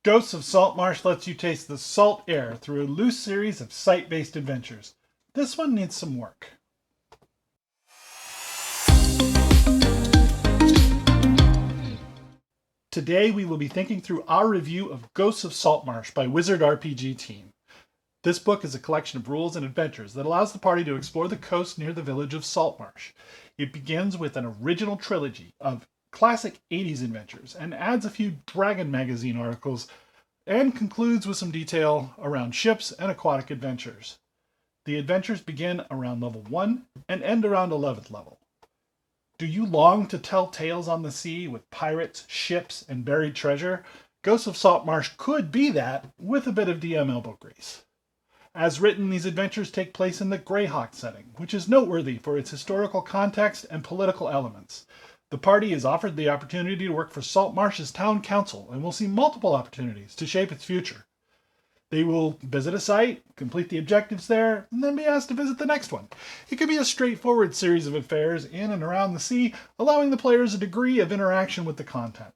Ghosts of Saltmarsh lets you taste the salt air through a loose series of site-based adventures. This one needs some work. Today we will be thinking through our review of Ghosts of Saltmarsh by Wizard RPG Team. This book is a collection of rules and adventures that allows the party to explore the coast near the village of Saltmarsh. It begins with an original trilogy of classic 80s adventures and adds a few Dragon magazine articles and concludes with some detail around ships and aquatic adventures. The adventures begin around level 1 and end around 11th level. Do you long to tell tales on the sea with pirates, ships, and buried treasure? Ghosts of Saltmarsh could be that with a bit of DM elbow grease. As written, these adventures take place in the Greyhawk setting, which is noteworthy for its historical context and political elements. The party is offered the opportunity to work for Saltmarsh's town council and will see multiple opportunities to shape its future. They will visit a site, complete the objectives there, and then be asked to visit the next one. It could be a straightforward series of affairs in and around the sea, allowing the players a degree of interaction with the content.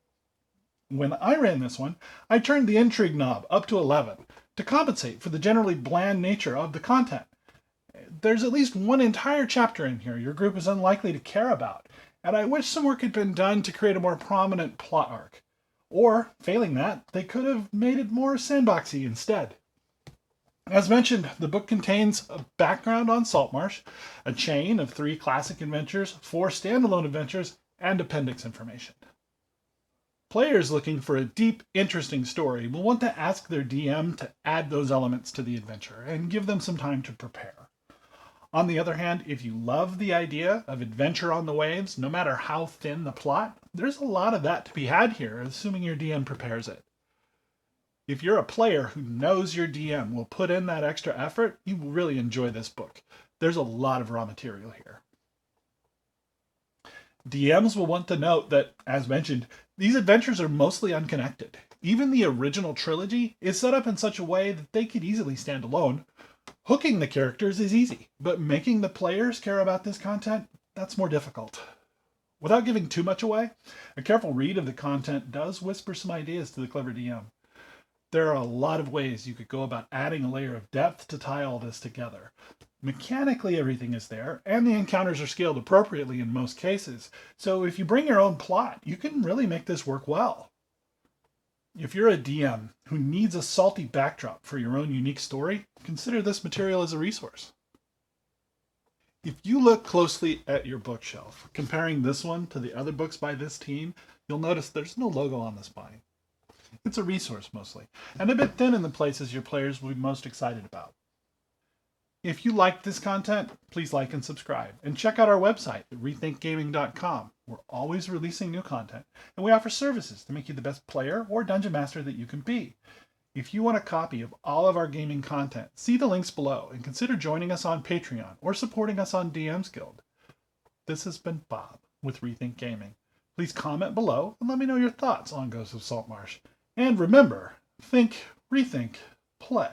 When I ran this one, I turned the intrigue knob up to 11 to compensate for the generally bland nature of the content. There's at least one entire chapter in here your group is unlikely to care about, and I wish some work had been done to create a more prominent plot arc. Or, failing that, they could have made it more sandboxy instead. As mentioned, the book contains a background on Saltmarsh, a chain of 3 classic adventures, 4 standalone adventures, and appendix information. Players looking for a deep, interesting story will want to ask their DM to add those elements to the adventure and give them some time to prepare. On the other hand, if you love the idea of adventure on the waves, no matter how thin the plot, there's a lot of that to be had here, assuming your DM prepares it. If you're a player who knows your DM will put in that extra effort, you will really enjoy this book. There's a lot of raw material here. DMs will want to note that, as mentioned, these adventures are mostly unconnected. Even the original trilogy is set up in such a way that they could easily stand alone. Hooking the characters is easy, but making the players care about this content, that's more difficult. Without giving too much away, a careful read of the content does whisper some ideas to the clever DM. There are a lot of ways you could go about adding a layer of depth to tie all this together. Mechanically, everything is there, and the encounters are scaled appropriately in most cases, so if you bring your own plot, you can really make this work well. If you're a DM who needs a salty backdrop for your own unique story, consider this material as a resource. If you look closely at your bookshelf, comparing this one to the other books by this team, you'll notice there's no logo on the spine. It's a resource mostly, and a bit thin in the places your players will be most excited about. If you liked this content, please like and subscribe, and check out our website at rethinkgaming.com. We're always releasing new content, and we offer services to make you the best player or dungeon master that you can be. If you want a copy of all of our gaming content, see the links below and consider joining us on Patreon or supporting us on DM's Guild. This has been Bob with Rethink Gaming. Please comment below and let me know your thoughts on Ghosts of Saltmarsh. And remember, think, rethink, play.